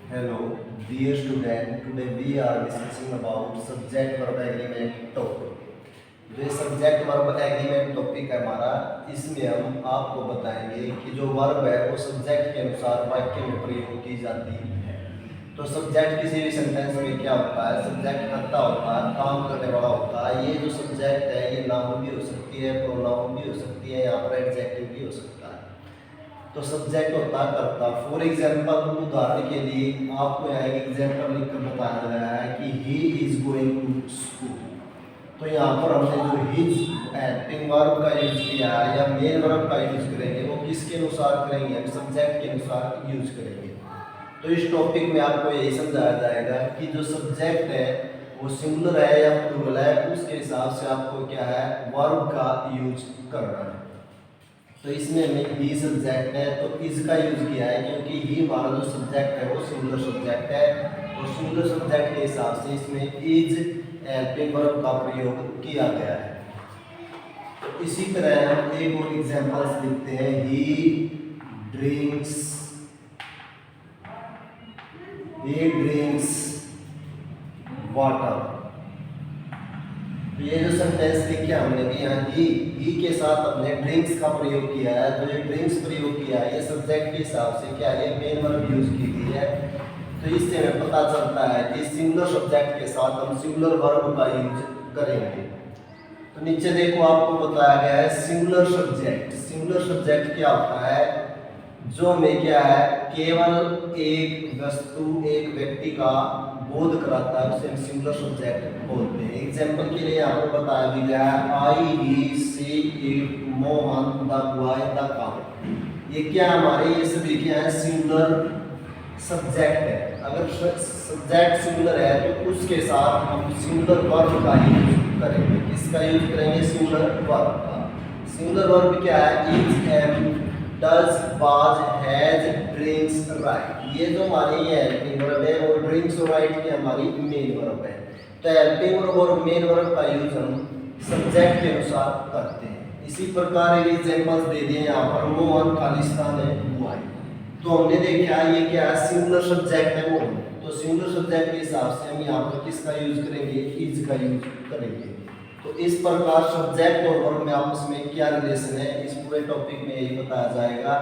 Hello, dear student. Today we are discussing about subject verb agreement topic. जो ये subject verb agreement topic है हमारा, इसमें हम आपको बताएंगे कि जो वर्ब है वो सब्जेक्ट के अनुसार वाक्य में प्रयोग की जाती है। तो सब्जेक्ट किसी भी सेंटेंस में क्या होता है? सब्जेक्ट करता होता है, काम करने वाला होता है। ये जो सब्जेक्ट है ये नाउन भी हो सकती है, प्रोनाउन भी हो सकती है, यहाँ पर एडजेक्टिव भी हो सकता है। तो सब्जेक्ट होता है कर्ता। फॉर एग्जाम्पल, उदाहरण के लिए आपको यहाँ एक एग्जाम्पल लिखकर बताया गया है कि he is going to school. तो यहाँ पर हमने जो हिज हेल्पिंग वर्ब का यूज किया है या मेन वर्ब का यूज करेंगे, वो किसके अनुसार करेंगे? सब्जेक्ट के अनुसार यूज करेंगे। तो इस टॉपिक में आपको यही समझाया जाएगा कि जो सब्जेक्ट है वो सिंगुलर है या प्लूरल है, उसके हिसाब से आपको क्या है वर्ब का यूज करना है। तो इसमें हमें ही सब्जेक्ट है तो इसका यूज किया है, क्योंकि ही हमारा जो सब्जेक्ट है वो सिंगुलर सब्जेक्ट है। और सिंगुलर सब्जेक्ट के हिसाब से इसमें इज हेल्पिंग वर्ब का प्रयोग किया गया है। तो इसी तरह हम एक और एग्जांपल्स लिखते हैं। ही ड्रिंक्स वाटर। ये जो सेंटेंस लिखा हमने भी यहाँ ही के साथ हमने ड्रिंक्स का प्रयोग किया है। जो ये ड्रिंक्स प्रयोग किया है ये सब्जेक्ट के हिसाब से क्या है, मेन वर्ब यूज की गई है। तो इससे हमें पता चलता है कि सिंगुलर सब्जेक्ट के साथ हम सिंगुलर वर्ब का यूज करेंगे। तो नीचे देखो आपको बताया गया है सिंगुलर सब्जेक्ट। सिंगुलर सब्जेक्ट क्या होता है? जो में क्या है, केवल एक वस्तु एक व्यक्ति का बोध कराता है, उसे हम सिंगुलर सब्जेक्ट बोलते हैं। एग्जाम्पल के लिए यहाँ पर बताया भी गया है आई ही see it Mohan the boy the cow. ये क्या हमारे ये सभी क्या है, सिंगुलर सब्जेक्ट है। अगर सब्जेक्ट सिंगुलर है तो उसके साथ हम सिंगुलर वर्ब का यूज करेंगे। किसका यूज करेंगे? सिंगुलर वर्ब का। सिंगुलर वर्ब क्या है? Is, am, does, was, has, drinks, right. ये जो हमारी हेल्पिंग वर्ब है और ड्रिंक्स और राइट की हमारी मेन वर्ब है। तो हेल्पिंग वर्ब और मेन वर्ब का यूज हम सब्जेक्ट के अनुसार करते हैं। इसी प्रकार एक एग्जांपल्स दे दिए यहाँ पर, मोहन खालिस्तान है हुआ है। तो हमने देखा ये क्या है, सिंगुलर सब्जेक्ट है मोहन। तो सिंगुलर सब्जेक्ट के हिसाब से हम यहाँ पर किसका यूज करेंगे? इज का यूज करेंगे। तो इस प्रकार सब्जेक्ट और वर्ब में आपस में क्या रिलेशन है, इस पूरे टॉपिक में यही बताया जाएगा।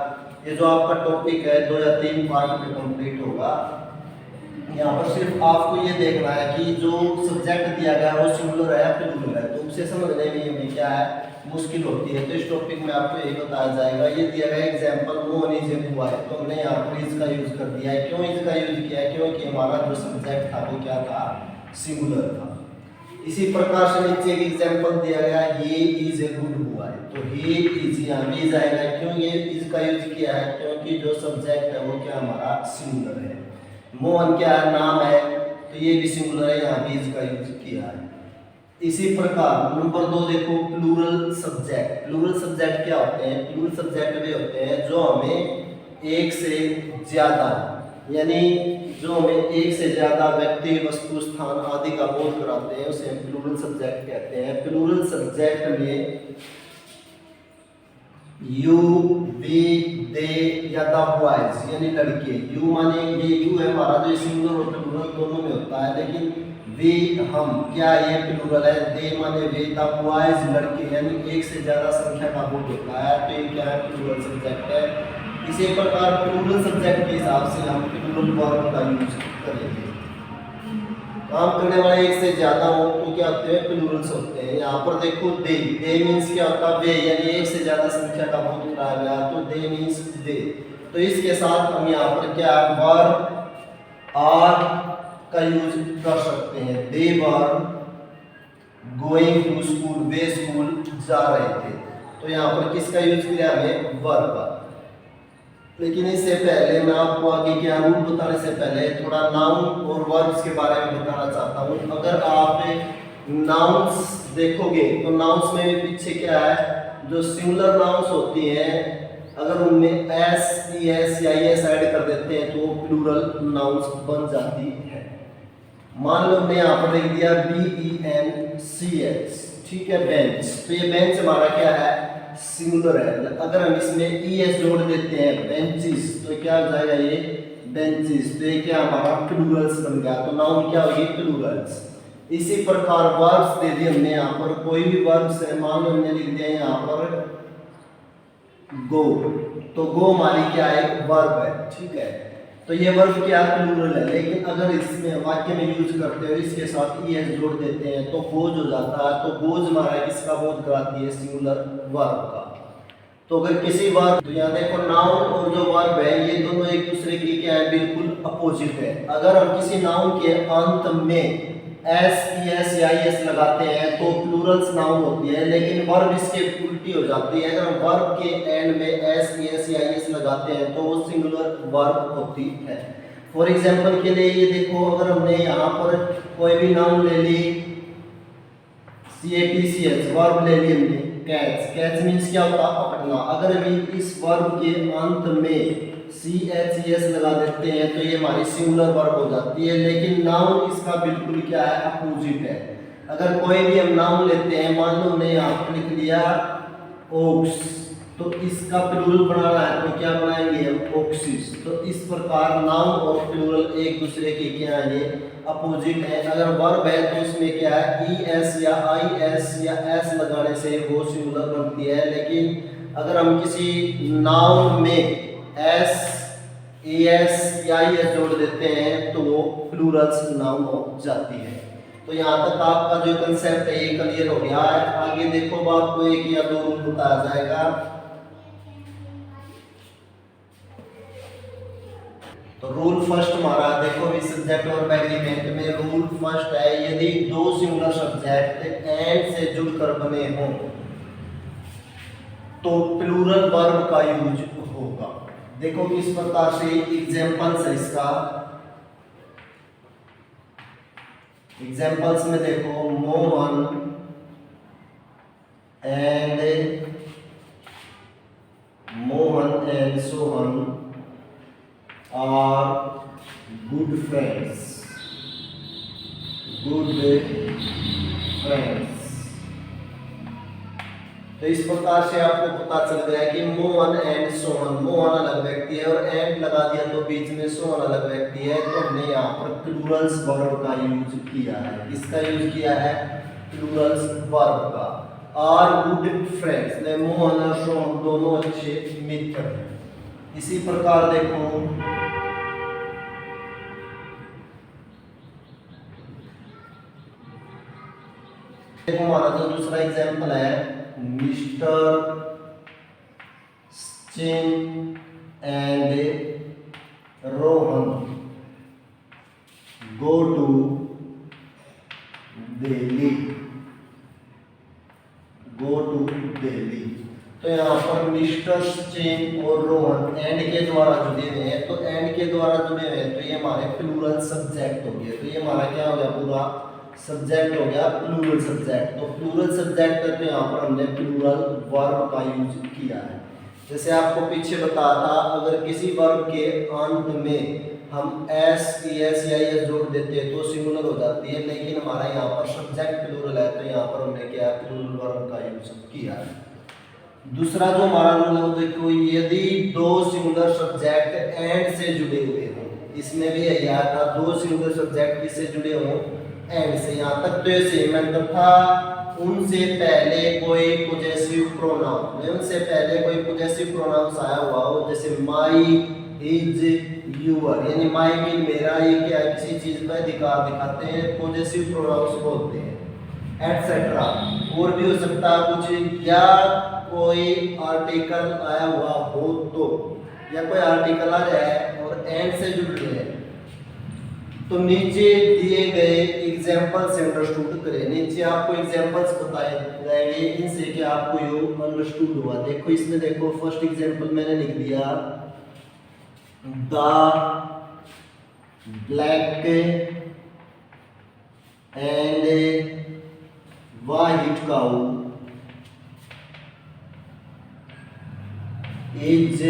ये जो आपका टॉपिक है 2 या 3 पार्ट में कंप्लीट होगा। यहाँ पर सिर्फ आपको ये देखना है कि जो सब्जेक्ट दिया गया है वो सिंगुलर है या प्लूरल है। तो उसे समझने में हमें क्या है, मुश्किल होती है। तो इस टॉपिक में आपको यही बताया जाएगा। ये दिया गया एग्जाम्पल मोहन इज हुआ है, तो हमने यहाँ पर इज का यूज कर दिया है। क्यों इज का यूज किया है? क्योंकि हमारा जो सब्जेक्ट था वो क्या था, सिंगुलर था। इसी प्रकार से नीचे एक एग्जांपल दिया गया, ये इज ए गुड हुआ है। तो ही इज यहाँ भी इज आएगा। क्यों ये इज का यूज किया है? क्योंकि जो सब्जेक्ट है वो क्या हमारा सिंगुलर है। मोहन क्या है, नाम है, तो ये भी सिंगुलर है, यहाँ भी इज का यूज किया है। इसी प्रकार नंबर 2 देखो, प्लूरल सब्जेक्ट। प्लूरल सब्जेक्ट क्या होते हैं? प्लूरल सब्जेक्ट वे होते हैं जो हमें एक से ज्यादा, यानी जो हमें एक से ज्यादा व्यक्ति, वस्तु, स्थान आदि का बोध कराते हैं, उसे हम प्लूरल सब्जेक्ट कहते हैं। प्लूरल सब्जेक्ट में यू, वी, दे या द बॉयज यानी लड़के। यू माने ये यू है हमारा जो सिंगुलर और प्लूरल दोनों में होता है, लेकिन वे हम क्या ये प्लूरल है। दे माने वे, द बॉयज लड़के, यानी एक से ज्यादा संख्या का बोध होता है, तो ये क्या है, प्लूरल सब्जेक्ट है। इसी प्रकार प्लूरल सब्जेक्ट के हिसाब से हम प्लूरल वर्ब का यूज करेंगे। काम करने वाले एक से ज्यादा हो तो क्या होते हैं, प्लूरल्स होते हैं। यहाँ पर देखो दे, दे मीन्स क्या होता है, वे, यानी एक से ज्यादा संख्या का बोध कराया गया, तो दे मीन्स दे। तो इसके साथ हम यहाँ पर क्या वर्ब आर का यूज कर सकते हैं। They were going to school, वे स्कूल जा रहे थे। तो यहाँ पर किसका यूज किया हमें, वर्ब का। लेकिन इससे पहले मैं आपको आगे क्या रूल बताने से पहले थोड़ा नाउन और वर्ब्स के बारे में बताना चाहता हूँ। अगर आप नाउन्स देखोगे तो नाउन्स में भी पीछे क्या है, जो सिंगुलर नाउन्स होती हैं, अगर उनमें एस, ई एस या ई एस ऐड कर देते हैं तो वो प्लूरल नाउन्स बन जाती है। मान लो हमने यहाँ पर लिख दिया BENCH, ठीक है, बेंच। तो ये बेंच हमारा क्या है, सिंगुलर है। अगर हम इसमें ES जोड़ देते हैं बेंचेस, तो क्या हो जाएगा, ये बेंचेस, तो ये क्या हमारा प्लूरल्स बन गया, तो नाउन क्या होगी प्लूरल्स। इसी प्रकार वर्ब्स दे दिए हमने यहाँ पर, कोई भी वर्ब्स है, मान लो हमने लिख दिया यहाँ पर गो, तो गो हमारी क्या है वर्ब है, ठीक है। तो ये वर्ब क्या प्लूरल है, लेकिन अगर इसमें वाक्य में यूज करते हो इसके साथ ईएस जोड़ देते हैं तो गोज हो जाता है, तो गोज हमारा किसका बोध कराती है सिंगुलर वर्ब का। तो अगर किसी वर्ब, तो यहाँ देखो नाउन और जो वर्ब है ये दोनों एक दूसरे की क्या है बिल्कुल अपोजिट है। अगर हम किसी नाउन के अंत में एस ई एस या ई एस लगाते हैं तो प्लूरल्स नाउन होती है, लेकिन वर्ब इसके उल्टी हो जाती है। अगर हम वर्ब के एंड में एस ई एस या ई एस लगाते हैं तो वो सिंगुलर वर्ब होती है। फॉर एग्जांपल के लिए ये देखो, अगर हमने यहाँ पर कोई भी नाउन ले ली CATCH, वर्ब ले ली हमने कैच, कैच मीन्स क्या होता है पकड़ना। अगर हम इस वर्ब के अंत में CHES लगा देते हैं तो ये हमारी सिंगुलर वर्ब हो जाती है, लेकिन नाउन इसका बिल्कुल क्या है अपोजिट है। अगर कोई भी हम नाउन लेते हैं, मान लो हमने यहाँ पर लिख लिया ओक्स, तो इसका प्लूरल बनाना है तो क्या बनाएंगे हम ओक्सिस। तो इस प्रकार नाउन और प्लूरल एक दूसरे के क्या है ये अपोजिट है। अगर वर्ब है तो इसमें क्या है ES या IS या S लगाने से वो सिंगुलर बनती है, लेकिन अगर हम किसी नाउन में S ES या IS जोड़ देते हैं तो वो प्लूरल्स नाउन हो जाती है। तो यहाँ तक आपका जो कंसेप्ट है ये क्लियर हो गया है। आगे देखो आपको एक या दो रूल बताया जाएगा। तो रूल फर्स्ट हमारा देखो इस सब्जेक्ट और एग्रीमेंट में रूल फर्स्ट है, यदि दो सिंगुलर सब्जेक्ट एंड से जुड़कर बने हों तो प्लूरल वर्ब का यूज होगा। देखो किस प्रकार से एग्जांपल्स है इसका। एग्जांपल्स में देखो Mohan and Sohan are good friends, तो इस प्रकार से आपको पता चल गया कि मोहन एंड सोहन, मोहन अलग व्यक्ति है और एंड लगा दिया तो बीच में सोहन अलग व्यक्ति है, तो हमने यहाँ पर प्लूरल्स वर्ब का यूज किया है। किसका यूज किया है प्लूरल्स वर्ब का। आर गुड फ्रेंड्स, मोहन और सोहन दोनों अच्छे मित्र हैं। इसी प्रकार देखो हमारा जो दूसरा एग्जांपल है mister Sachin and Rohan go to Delhi, तो यहाँ पर मिस्टर सचिन और रोहन एंड के द्वारा जुड़े हुए हैं, तो एंड के द्वारा जुड़े हुए हैं तो ये हमारे प्लूरल सब्जेक्ट हो गए। तो ये हमारा क्या हो गया पूरा सब्जेक्ट हो गया प्लूरल सब्जेक्ट। तो प्लूरल सब्जेक्ट है तो यहाँ पर हमने प्लूरल वर्ब का यूज किया है। जैसे आपको पीछे बताया था, अगर किसी वर्ब के अंत में हम एस ES या ES जोड़ देते हैं तो सिंगुलर हो जाती है, लेकिन हमारा यहाँ पर सब्जेक्ट प्लूरल है तो यहाँ पर हमने क्या प्लूरल वर्ब का यूज किया है। दूसरा जो हमारा रूल है वो देखो, यदि दो सिंगुलर सब्जेक्ट एंड से जुड़े हुए हों, इसमें भी यही आया था दो सिंगुलर सब्जेक्ट किससे जुड़े हों एंड से। यहाँ तक तो ये सेम एंटर था, उनसे पहले कोई पोजेसिव प्रोनाउन, उनसे पहले कोई पोजेसिव प्रोनाउंस आया हुआ हो, जैसे माई इज यूअर, यानी माई मीन मेरा, ये क्या है किसी चीज पर अधिकार दिखाते हैं, पोजेसिव प्रोनाउंस बोलते हैं एटसेट्रा। और भी हो सकता है कुछ, या कोई आर्टिकल आया हुआ हो तो, या कोई आर्टिकल आ जाए और एंड से जुड़ रहे हैं तो नीचे दिए गए एग्जांपल से अंडरस्टूड करें। नीचे आपको एग्जांपल्स बताए जाएंगे, इनसे क्या आपको ये अंडरस्टूड हुआ। देखो इसमें देखो फर्स्ट एग्जांपल मैंने लिख दिया the black and white cow is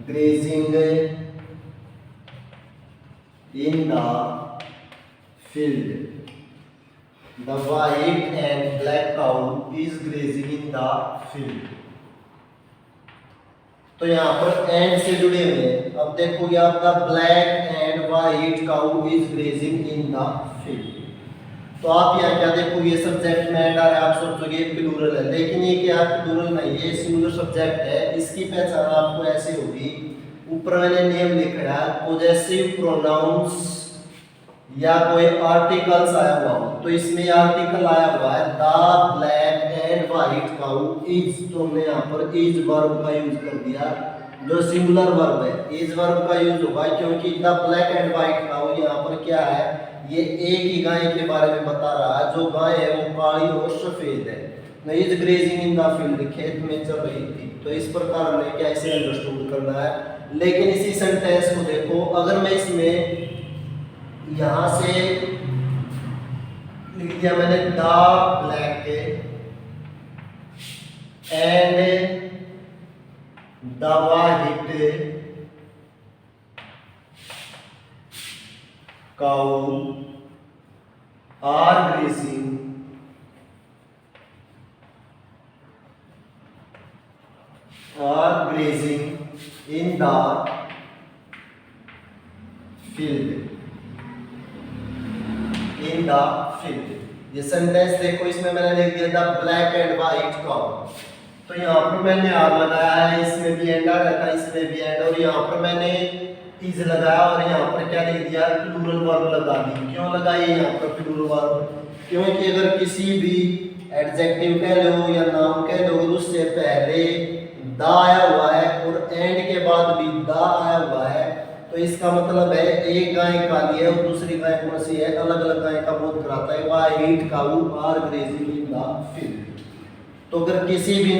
grazing in the field. The white and black cow is grazing in the field. तो यहाँ पर एंड से जुड़े हुए हैं। अब देखोगे आपका black and white cow is grazing in the field. तो आप यहाँ क्या देखोगे, ये सब्जेक्ट में एंड आ रहा है, आप सोचोगे प्लूरल है, लेकिन ये क्या प्लूरल नहीं है, सिंगुलर सब्जेक्ट है। इसकी पहचान आपको ऐसे होगी, ऊपर मैंने नेम लिख रहा है, पॉजेसिव प्रोनाउंस या कोई आर्टिकल्स आया हुआ हो, तो इसमें आर्टिकल आया हुआ है the black and white cow is, तो हमने यहाँ पर इज वर्ब का यूज कर दिया, जो सिंगुलर वर्ब है इज वर्ब का यूज होगा, क्योंकि the black and white cow यहाँ पर क्या है, ये एक ही गाय के बारे में बता रहा है, जो गाय है वो काली और सफेद है। Is grazing in the field, खेत में चल रही थी। तो इस प्रकार हमें क्या इसे अंडरस्टूड करना है। लेकिन इसी सेंटेंस को देखो, अगर मैं इसमें यहां से लिख दिया मैंने the black and the white cow are grazing in the field, in the field. ये सेंटेंस देखो, इसमें मैंने लिख दिया the black and white cow, तो यहाँ पर मैंने आर लगाया है, इसमें भी एंड आ रहा था, इसमें भी एंड, और यहाँ पर मैंने इज लगाया और यहाँ पर क्या लिख दिया, प्लूरल वर्ब लगा दी। क्यों लगाई यहाँ पर प्लूरल वर्ब, क्योंकि अगर किसी भी एडजेक्टिव कह लो या नाम कह लो, उससे पहले द आया हुआ है और एंड के बाद भी द आया हुआ है, तो इसका मतलब है एक गाय काली है और दूसरी गाय कौन सी है, अलग अलग गाय का बोध कराता है। White cow are grazing in the field. तो अगर किसी भी